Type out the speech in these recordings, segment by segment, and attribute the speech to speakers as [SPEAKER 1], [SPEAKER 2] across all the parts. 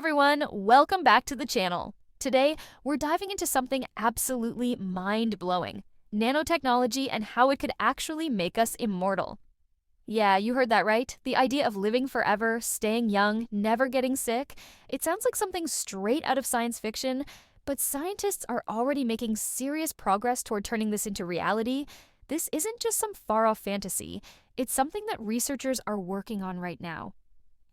[SPEAKER 1] everyone, welcome back to the channel. Today, we're diving into something absolutely mind-blowing, nanotechnology and how it could actually make us immortal. Yeah, you heard that right. The idea of living forever, staying young, never getting sick. It sounds like something straight out of science fiction, but scientists are already making serious progress toward turning this into reality. This isn't just some far-off fantasy. It's something that researchers are working on right now.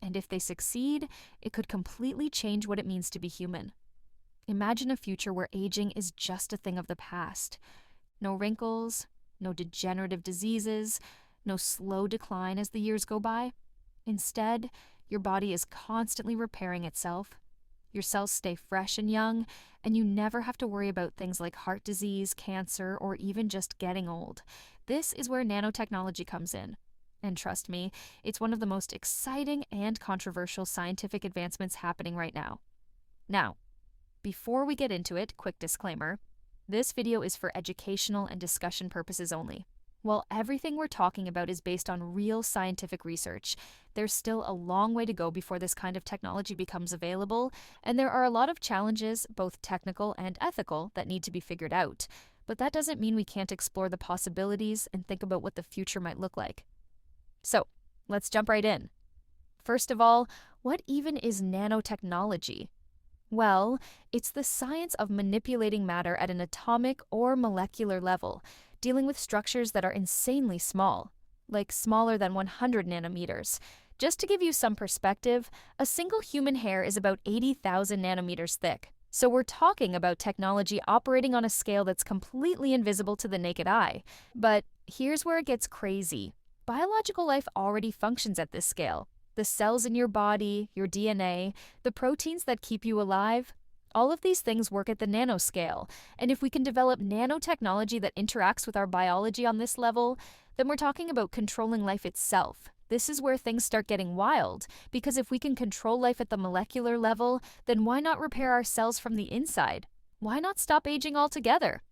[SPEAKER 1] And if they succeed, it could completely change what it means to be human. Imagine a future where aging is just a thing of the past. No wrinkles, no degenerative diseases, no slow decline as the years go by. Instead, your body is constantly repairing itself. Your cells stay fresh and young, and you never have to worry about things like heart disease, cancer, or even just getting old. This is where nanotechnology comes in. And trust me, it's one of the most exciting and controversial scientific advancements happening right now. Now, before we get into it, quick disclaimer, this video is for educational and discussion purposes only. While everything we're talking about is based on real scientific research, there's still a long way to go before this kind of technology becomes available, and there are a lot of challenges, both technical and ethical, that need to be figured out. But that doesn't mean we can't explore the possibilities and think about what the future might look like. So, let's jump right in. First of all, what even is nanotechnology? Well, it's the science of manipulating matter at an atomic or molecular level, dealing with structures that are insanely small, like smaller than 100 nanometers. Just to give you some perspective, a single human hair is about 80,000 nanometers thick. So we're talking about technology operating on a scale that's completely invisible to the naked eye. But here's where it gets crazy. Biological life already functions at this scale. The cells in your body, your DNA, the proteins that keep you alive, all of these things work at the nanoscale. And if we can develop nanotechnology that interacts with our biology on this level, then we're talking about controlling life itself. This is where things start getting wild, because if we can control life at the molecular level, then why not repair our cells from the inside? Why not stop aging altogether?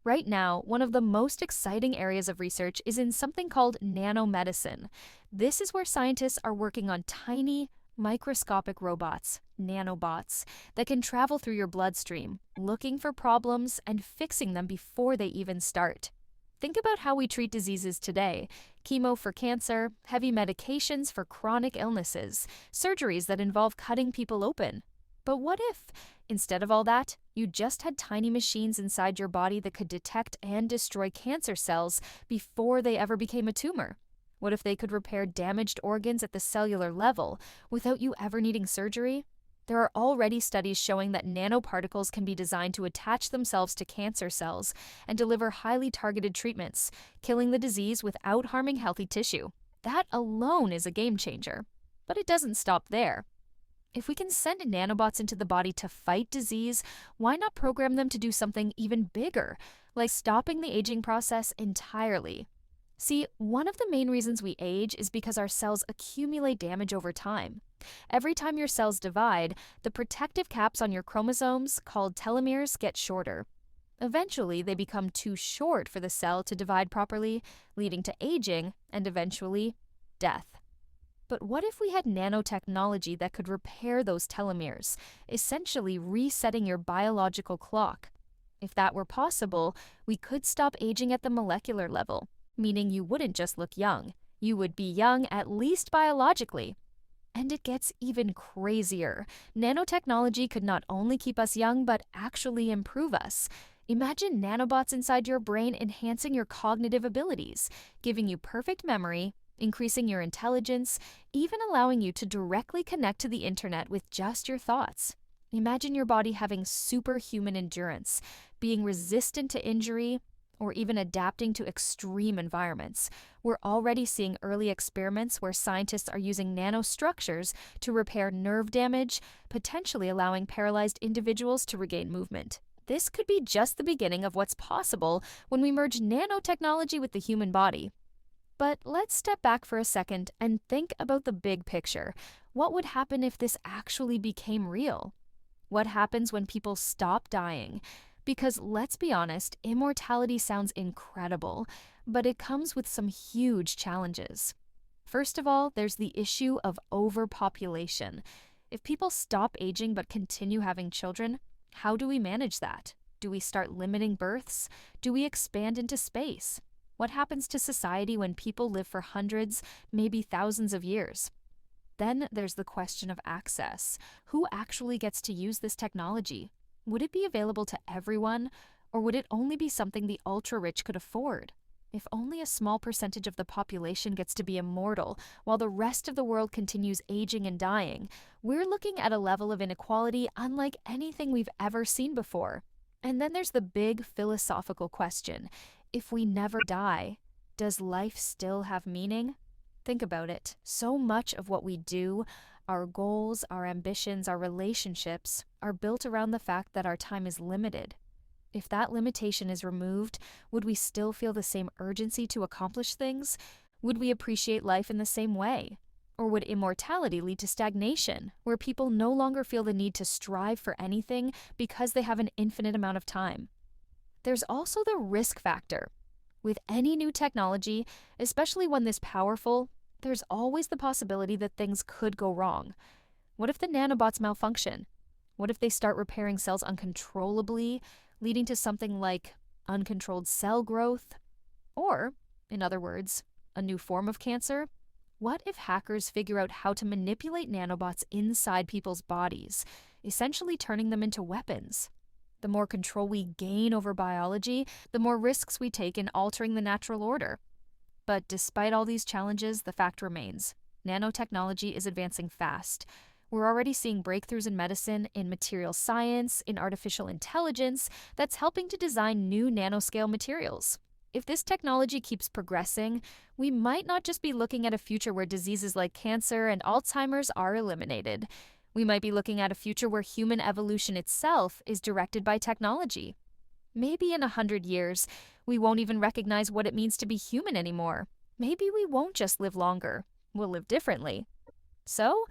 [SPEAKER 1] Right now, one of the most exciting areas of research is in something called nanomedicine. This is where scientists are working on tiny, microscopic robots, nanobots, that can travel through your bloodstream, looking for problems and fixing them before they even start. Think about how we treat diseases today: chemo for cancer, heavy medications for chronic illnesses, surgeries that involve cutting people open. But what if, instead of all that, you just had tiny machines inside your body that could detect and destroy cancer cells before they ever became a tumor? What if they could repair damaged organs at the cellular level without you ever needing surgery? There are already studies showing that nanoparticles can be designed to attach themselves to cancer cells and deliver highly targeted treatments, killing the disease without harming healthy tissue. That alone is a game changer. But it doesn't stop there. If we can send nanobots into the body to fight disease, why not program them to do something even bigger, like stopping the aging process entirely? See, one of the main reasons we age is because our cells accumulate damage over time. Every time your cells divide, the protective caps on your chromosomes, called telomeres, get shorter. Eventually, they become too short for the cell to divide properly, leading to aging and eventually death. But what if we had nanotechnology that could repair those telomeres, essentially resetting your biological clock? If that were possible, we could stop aging at the molecular level, meaning you wouldn't just look young. You would be young at least biologically. And it gets even crazier. Nanotechnology could not only keep us young, but actually improve us. Imagine nanobots inside your brain enhancing your cognitive abilities, giving you perfect memory, increasing your intelligence, even allowing you to directly connect to the internet with just your thoughts. Imagine your body having superhuman endurance, being resistant to injury, or even adapting to extreme environments. We're already seeing early experiments where scientists are using nanostructures to repair nerve damage, potentially allowing paralyzed individuals to regain movement. This could be just the beginning of what's possible when we merge nanotechnology with the human body. But let's step back for a second and think about the big picture. What would happen if this actually became real? What happens when people stop dying? Because let's be honest, immortality sounds incredible, but it comes with some huge challenges. First of all, there's the issue of overpopulation. If people stop aging but continue having children, how do we manage that? Do we start limiting births? Do we expand into space? What happens to society when people live for hundreds, maybe thousands of years? Then there's the question of access. Who actually gets to use this technology? Would it be available to everyone, or would it only be something the ultra-rich could afford? If only a small percentage of the population gets to be immortal, while the rest of the world continues aging and dying, we're looking at a level of inequality unlike anything we've ever seen before. And then there's the big philosophical question. If we never die, does life still have meaning? Think about it. So much of what we do, our goals, our ambitions, our relationships, are built around the fact that our time is limited. If that limitation is removed, would we still feel the same urgency to accomplish things? Would we appreciate life in the same way? Or would immortality lead to stagnation, where people no longer feel the need to strive for anything because they have an infinite amount of time? There's also the risk factor. With any new technology, especially one this powerful, there's always the possibility that things could go wrong. What if the nanobots malfunction? What if they start repairing cells uncontrollably, leading to something like uncontrolled cell growth? Or, in other words, a new form of cancer? What if hackers figure out how to manipulate nanobots inside people's bodies, essentially turning them into weapons? The more control we gain over biology, the more risks we take in altering the natural order. But despite all these challenges, the fact remains: nanotechnology is advancing fast. We're already seeing breakthroughs in medicine, in material science, in artificial intelligence that's helping to design new nanoscale materials. If this technology keeps progressing, we might not just be looking at a future where diseases like cancer and Alzheimer's are eliminated. We might be looking at a future where human evolution itself is directed by technology. Maybe in 100 years, we won't even recognize what it means to be human anymore. Maybe we won't just live longer, we'll live differently. So,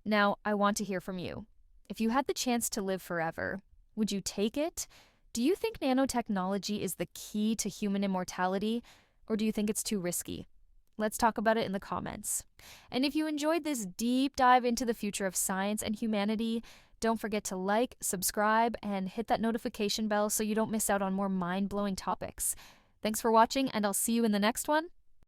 [SPEAKER 1] now I want to hear from you. If you had the chance to live forever, would you take it? Do you think nanotechnology is the key to human immortality, or do you think it's too risky? Let's talk about it in the comments. And if you enjoyed this deep dive into the future of science and humanity, don't forget to like, subscribe, and hit that notification bell so you don't miss out on more mind-blowing topics. Thanks for watching, and I'll see you in the next one.